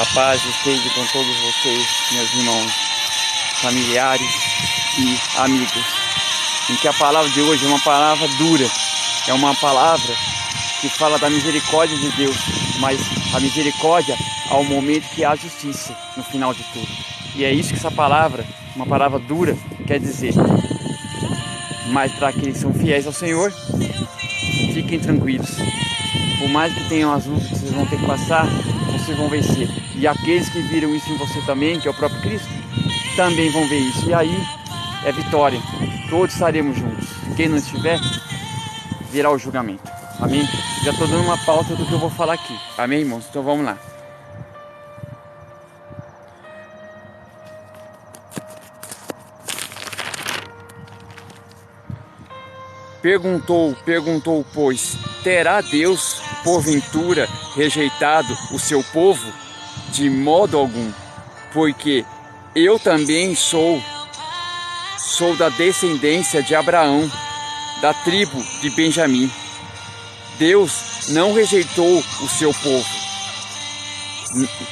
A paz esteja com todos vocês, meus irmãos, familiares e amigos. Em que a palavra de hoje é uma palavra dura, é uma palavra que fala da misericórdia de Deus, mas a misericórdia ao momento que há justiça no final de tudo. E é isso que essa palavra, uma palavra dura, quer dizer. Mas para aqueles que são fiéis ao Senhor, fiquem tranquilos. Por mais que tenham as lutas que vocês vão ter que passar, vocês vão vencer. E aqueles que viram isso em você também, que é o próprio Cristo, também vão ver isso. E aí é vitória. Todos estaremos juntos. Quem não estiver, virá o julgamento. Amém? Já estou dando uma pauta do que eu vou falar aqui. Amém, irmãos? Então vamos lá. Perguntou, pois, terá Deus, porventura, rejeitado o seu povo? De modo algum, porque eu também sou da descendência de Abraão, da tribo de Benjamim. Deus não rejeitou o seu povo.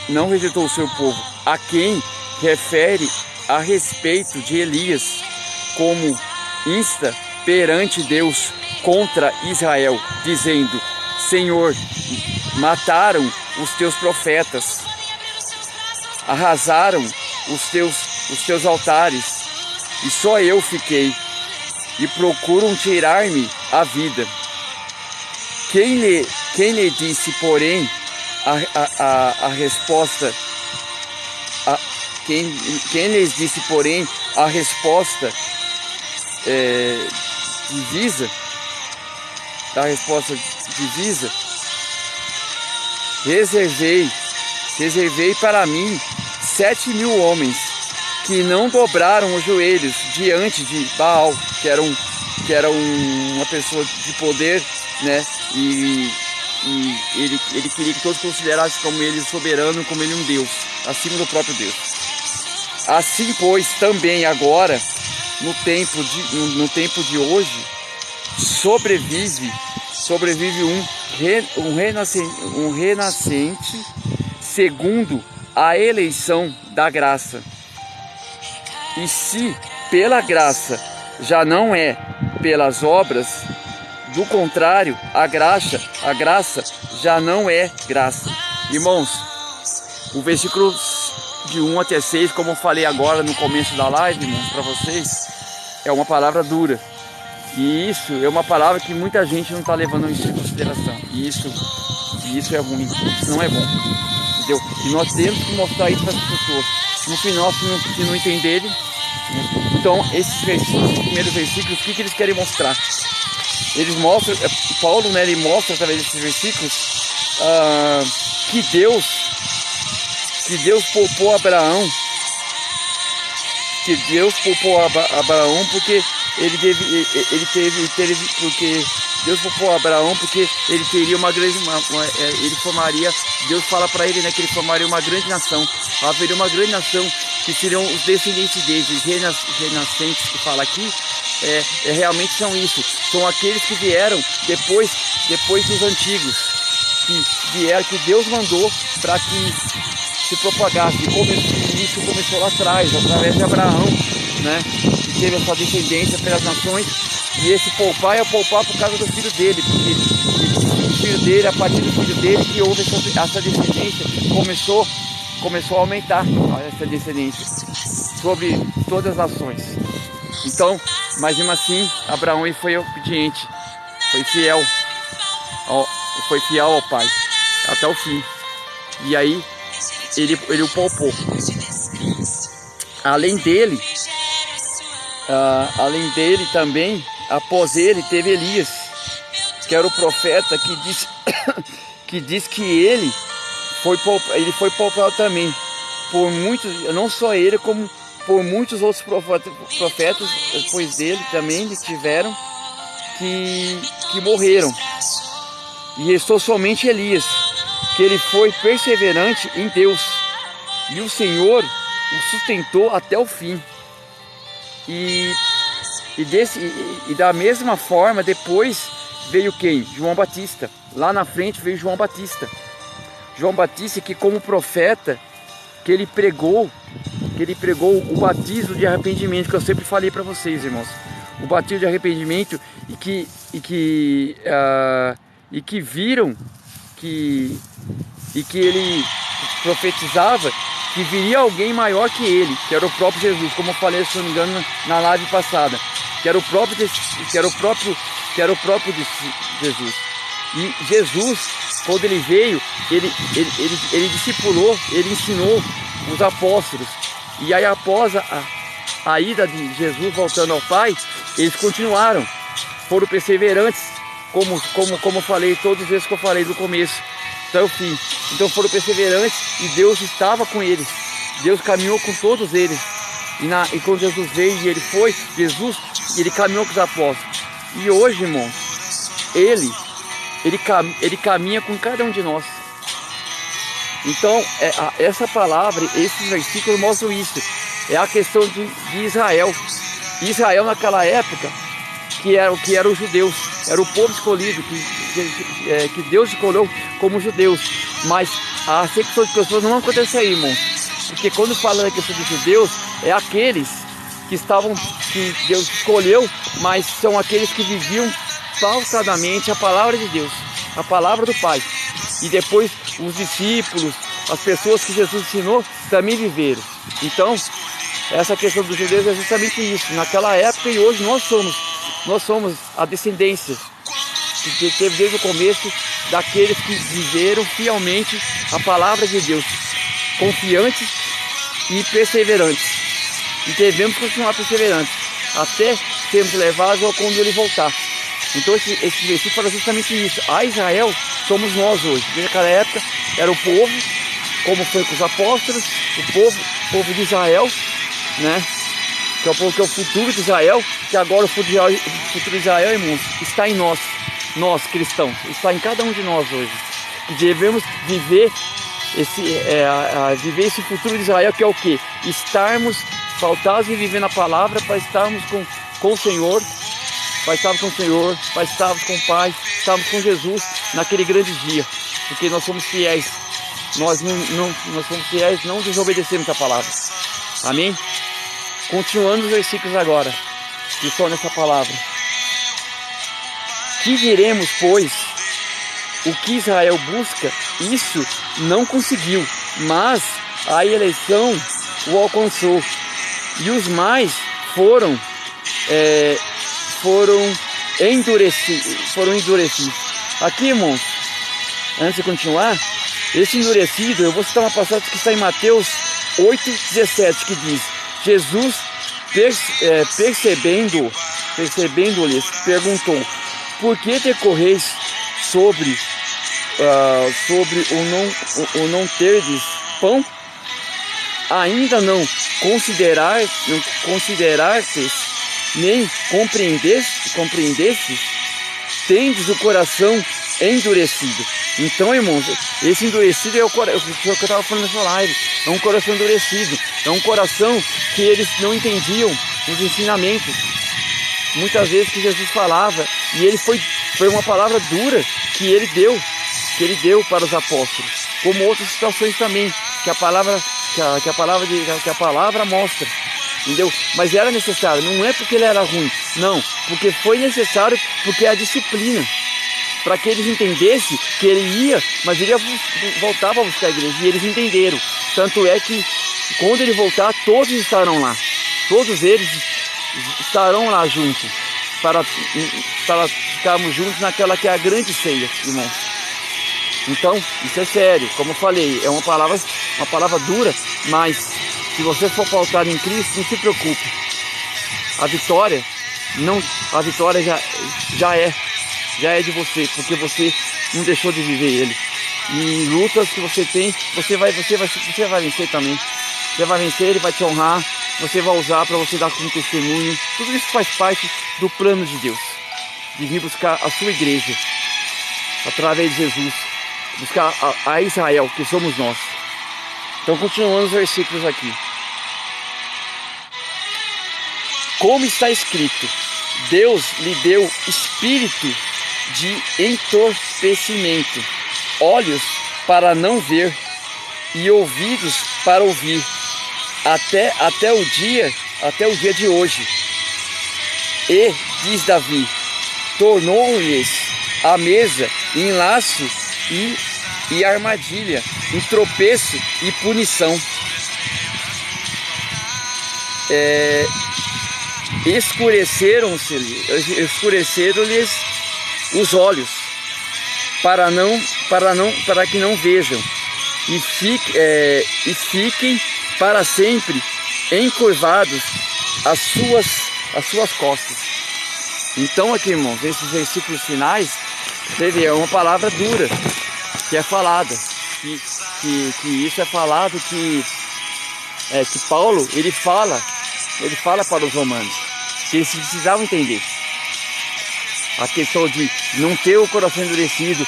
Não rejeitou o seu povo, a quem refere a respeito de Elias, como insta perante Deus contra Israel, dizendo: Senhor, mataram os teus profetas, arrasaram os teus altares, e só eu fiquei, e procuram tirar-me a vida. Quem lhe disse, porém, a resposta? Quem lhes disse, porém, a resposta divisa? Da resposta divisa? Reservei para mim 7.000 homens que não dobraram os joelhos diante de Baal, que era uma pessoa de poder, né? E ele queria que todos considerassem como ele soberano, como ele um Deus, acima do próprio Deus. Assim, pois, também agora, no tempo de hoje, sobrevive um renascente segundo a eleição da graça. E se pela graça já não é pelas obras, do contrário, a graça já não é graça. Irmãos, o versículo de 1 até 6, como eu falei agora no começo da live, irmãos, para vocês, é uma palavra dura. E isso é uma palavra que muita gente não está levando isso em consideração. E isso é ruim, isso não é bom. Entendeu? E nós temos que mostrar isso para as pessoas. No final, se não entenderem, então esses primeiros versículos, o que eles querem mostrar? Eles mostram, Paulo, né, ele mostra através desses versículos que Deus poupou Abraão, porque Deus poupou Abraão porque ele teria uma grande, Deus fala para ele, né, que ele formaria uma grande nação. Haveria uma grande nação que seriam os descendentes deles, os renascentes que fala aqui, realmente são isso. São aqueles que vieram depois dos antigos, que Deus mandou para que se propagasse. E isso começou lá atrás, através de Abraão, né, que teve essa descendência pelas nações. E esse poupar é o poupar por causa do filho dele, porque o filho dele, a partir do filho dele, que houve essa descendência, começou a aumentar essa descendência sobre todas as nações. Então, mas mesmo assim, Abraão foi obediente, foi fiel ao Pai até o fim. E aí ele o poupou. Além dele também, após ele teve Elias, que era o profeta que diz que ele foi poupado também por muitos, não só ele, como por muitos outros profetas depois dele também tiveram que morreram. E restou somente Elias, que ele foi perseverante em Deus, e o Senhor o sustentou até o fim. E da mesma forma, depois veio quem? João Batista. Lá na frente veio João Batista. João Batista, que como profeta, que ele pregou o batismo de arrependimento, que eu sempre falei para vocês, irmãos. O batismo de arrependimento e que viram que ele profetizava que viria alguém maior que ele, que era o próprio Jesus, como eu falei, se não me engano, na live passada, que era o próprio Jesus. E Jesus, quando ele veio, ele discipulou, ele ensinou os apóstolos. E aí, após a ida de Jesus voltando ao Pai, eles continuaram, foram perseverantes, como eu falei, todas as vezes que eu falei do começo até o fim. Então foram perseverantes e Deus estava com eles. Deus caminhou com todos eles. E quando Jesus veio e ele caminhou com os apóstolos. E hoje, irmãos, ele caminha com cada um de nós. Então, essa palavra, esses versículos mostram isso. É a questão de Israel. Israel naquela época, que era os judeus, era o povo escolhido, que Deus escolheu como judeus. Mas a acepção de pessoas não acontece aí, irmãos. Porque quando fala da questão dos judeus, é aqueles que Deus escolheu, mas são aqueles que viviam falsadamente a palavra de Deus, a palavra do Pai. E depois os discípulos, as pessoas que Jesus ensinou, também viveram. Então, essa questão dos judeus é justamente isso. Naquela época e hoje nós somos a descendência que teve desde o começo daqueles que viveram fielmente a palavra de Deus, confiantes e perseverantes. E devemos continuar perseverantes até sermos levados ao quando ele voltar. Então esse versículo fala justamente isso. A Israel somos nós hoje. Desde aquela época era o povo, como foi com os apóstolos, o povo de Israel, né? Que é o futuro de Israel, que agora o futuro de Israel, irmãos, está em nós cristãos, está em cada um de nós hoje. Devemos viver esse futuro de Israel, que é o quê? Estarmos faltados e viver na palavra para estarmos com o Senhor, para estarmos com o Senhor, para estarmos com o Pai, estarmos com Jesus naquele grande dia, porque nós somos fiéis, nós somos fiéis, não desobedecemos a palavra. Amém? Continuando os versículos agora, que estão nessa palavra. Que diremos, pois? O que Israel busca, isso não conseguiu, mas a eleição o alcançou. E os mais foram endurecidos. Aqui, irmãos, antes de continuar, esse endurecido, eu vou citar uma passagem que está em Mateus 8,17, que diz: Jesus, percebendo-lhes, perguntou: por que decorreis sobre o não terdes pão? Ainda não considerastes, nem compreendestes? Tendes o coração endurecido. Então, irmãos, esse endurecido é o que eu estava falando nessa live. É um coração endurecido. É um coração que eles não entendiam os ensinamentos. Muitas vezes que Jesus falava, e ele foi uma palavra dura que ele deu para os apóstolos, como outras situações também que a palavra mostra, entendeu? Mas era necessário, não é porque ele era ruim, não, porque foi necessário, porque é a disciplina, para que eles entendessem que ele ia, mas ele ia voltar para buscar a igreja, e eles entenderam. Tanto é que quando ele voltar, todos estarão lá, todos eles estarão lá juntos, para ficarmos juntos naquela que é a grande ceia, irmãos. Então, isso é sério, como eu falei, é uma palavra dura, mas se você for pautado em Cristo, não se preocupe. A vitória já é de você, porque você não deixou de viver ele. E lutas que você tem, você vai vencer também. Você vai vencer, ele vai te honrar, você vai usar para você dar como testemunho. Tudo isso faz parte do plano de Deus, de vir buscar a sua igreja, através de Jesus, buscar a Israel, que somos nós. Então, continuando os versículos aqui. Como está escrito: Deus lhe deu espírito de entorpecimento, olhos para não ver, e ouvidos para ouvir, até o dia de hoje. E, diz Davi, tornou-lhes a mesa em laço e armadilha, em tropeço e punição. Escureceram-lhes os olhos, para que não vejam, e fiquem para sempre encurvados as suas costas. Então aqui, irmãos, esses versículos finais, você vê, é uma palavra dura que é falada, que isso é falado, que Paulo, ele fala para os romanos, que eles precisavam entender a questão de não ter o coração endurecido,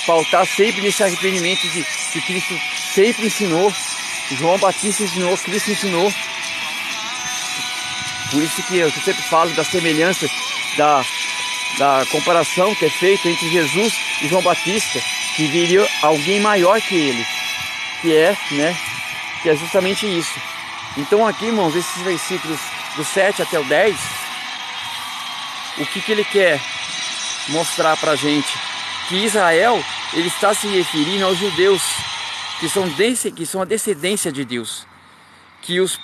faltar sempre nesse arrependimento que Cristo sempre ensinou, João Batista ensinou, Cristo ensinou. Por isso que eu sempre falo da semelhança, da comparação que é feita entre Jesus e João Batista, que viria alguém maior que ele, que é justamente isso. Então aqui, irmãos, esses versículos do 7 até o 10, o que ele quer mostrar pra gente? Que Israel, ele está se referindo aos judeus, que são a descendência de Deus, que os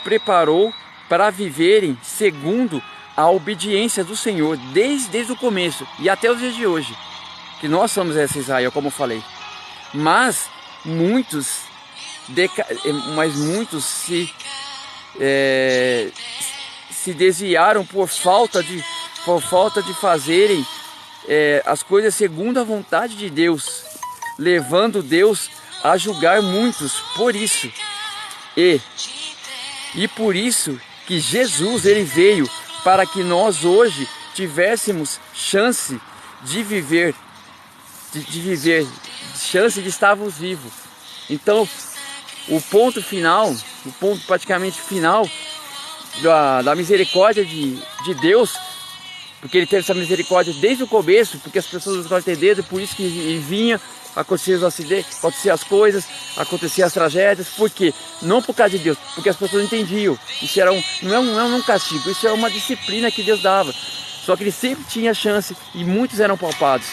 preparou para viverem segundo a obediência do Senhor, desde o começo e até os dias de hoje, que nós somos essa Israel, como eu falei. Mas muitos se desviaram por falta de fazerem as coisas segundo a vontade de Deus, levando Deus a julgar muitos por isso. E por isso que Jesus, ele veio para que nós hoje tivéssemos chance de viver, chance de estarmos vivos. Então, o ponto praticamente final da misericórdia de Deus, porque ele teve essa misericórdia desde o começo, porque as pessoas não estavam entendendo, por isso que vinha acontecer os acidentes, acontecer as coisas, acontecer as tragédias. Por quê? Não por causa de Deus, porque as pessoas não entendiam. Isso não é um castigo, isso é uma disciplina que Deus dava. Só que ele sempre tinha chance e muitos eram poupados.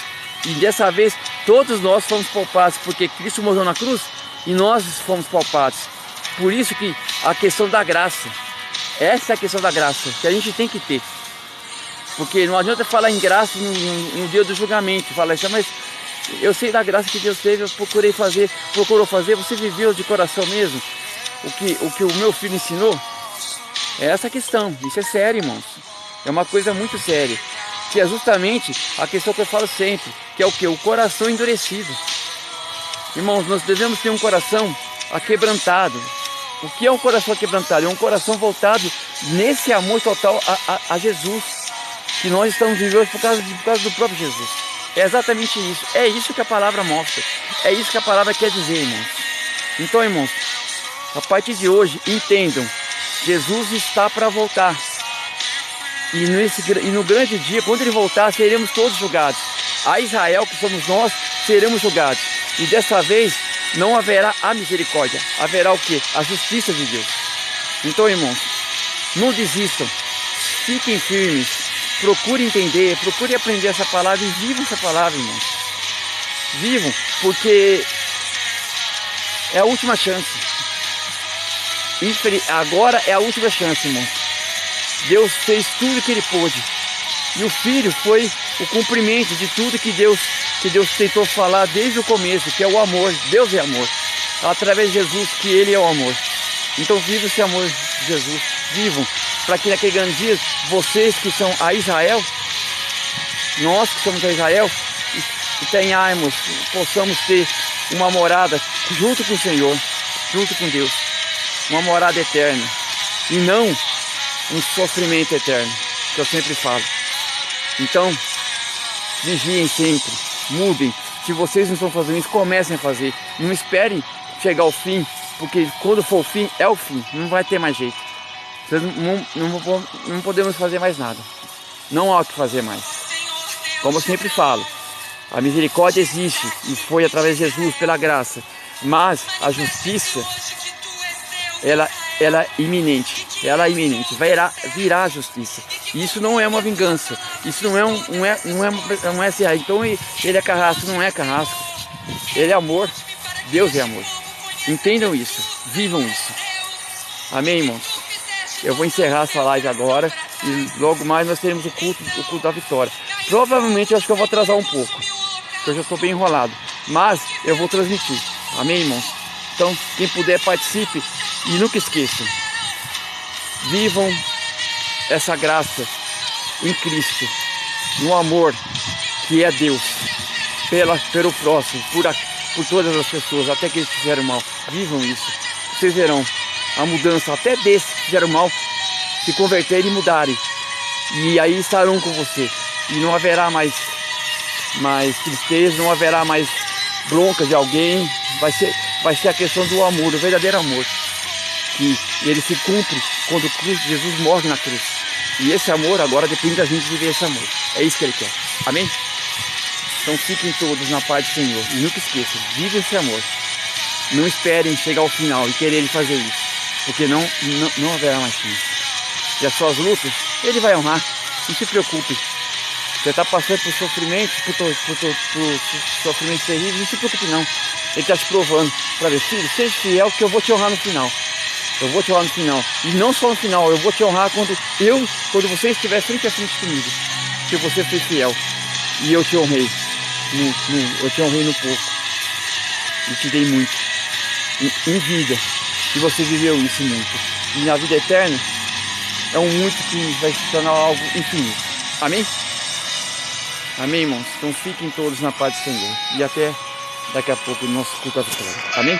E dessa vez todos nós fomos poupados, porque Cristo morreu na cruz e nós fomos poupados. Por isso que a questão da graça, essa é a questão da graça que a gente tem que ter. Porque não adianta falar em graça no dia do julgamento, falar isso, mas eu sei da graça que Deus teve, eu procurou fazer, você viveu de coração mesmo o que o meu filho ensinou? É essa a questão, isso é sério, irmãos. É uma coisa muito séria, que é justamente a questão que eu falo sempre, que é o que? O coração endurecido. Irmãos, nós devemos ter um coração aquebrantado. O que é um coração aquebrantado? É um coração voltado nesse amor total a Jesus, que nós estamos vivendo por causa do próprio Jesus. É exatamente isso. É isso que a palavra mostra. É isso que a palavra quer dizer, irmãos. Então, irmãos, a partir de hoje, entendam, Jesus está para voltar. E no grande dia, quando ele voltar, seremos todos julgados. A Israel, que somos nós, seremos julgados. E dessa vez, não haverá a misericórdia. Haverá o quê? A justiça de Deus. Então, irmãos, não desistam. Fiquem firmes. Procurem entender, procurem aprender essa palavra e vivam essa palavra, irmãos. Vivam, porque é a última chance. Agora é a última chance, irmãos. Deus fez tudo que ele pôde. E o Filho foi o cumprimento de tudo que Deus tentou falar desde o começo, que é o amor. Deus é amor. Através de Jesus, que ele é o amor. Então vivam esse amor de Jesus. Vivam. Para que naquele grande dia, vocês que são a Israel, nós que somos a Israel, possamos ter uma morada junto com o Senhor, junto com Deus, uma morada eterna, e não um sofrimento eterno, que eu sempre falo. Então, vigiem sempre, mudem. Se vocês não estão fazendo isso, comecem a fazer. Não esperem chegar ao fim, porque quando for o fim, é o fim, não vai ter mais jeito. Não podemos fazer mais nada. Não há o que fazer mais. Como eu sempre falo, A misericórdia existe e foi através de Jesus, pela graça. Mas a justiça, ela é iminente. Ela é iminente. Virá a justiça. Isso não é uma vingança. Isso não é assim. Então ele é carrasco. Não é carrasco. Ele é amor. Deus é amor. Entendam isso. Vivam isso. Amém, irmãos? Eu vou encerrar essa live agora. E logo mais nós teremos o culto da vitória. Provavelmente eu acho que eu vou atrasar um pouco, porque eu já estou bem enrolado. Mas eu vou transmitir. Amém, irmãos? Então, quem puder, participe. E nunca esqueçam. Vivam essa graça em Cristo. No amor que é Deus. Pelo próximo. Por todas as pessoas. Até que eles fizeram mal. Vivam isso. Vocês verão a mudança até desses que fizeram mal se converterem e mudarem. E aí estarão com você. E não haverá mais tristeza, não haverá mais bronca de alguém. Vai ser a questão do amor, o verdadeiro amor. Que ele se cumpre quando Cristo Jesus morre na cruz. E esse amor agora depende da gente viver esse amor. É isso que ele quer. Amém? Então fiquem todos na paz do Senhor. E nunca esqueçam, vivam esse amor. Não esperem chegar ao final e quererem fazer isso. Porque não haverá mais fim. E as suas lutas, ele vai honrar. Não se preocupe. Você está passando por sofrimento, por sofrimento terrível, não se preocupe não. Ele está te provando para ver, filho, seja fiel que eu vou te honrar no final. Eu vou te honrar no final. E não só no final, eu vou te honrar quando você estiver frente a frente comigo. Porque você foi fiel. E eu te honrei. Eu te honrei no pouco. E te dei muito. Em vida. E você viveu isso muito. E na vida eterna, é um muito que vai se tornar algo infinito. Amém? Amém, irmãos? Então fiquem todos na paz do Senhor. E até daqui a pouco o nosso culto à vitória. Amém?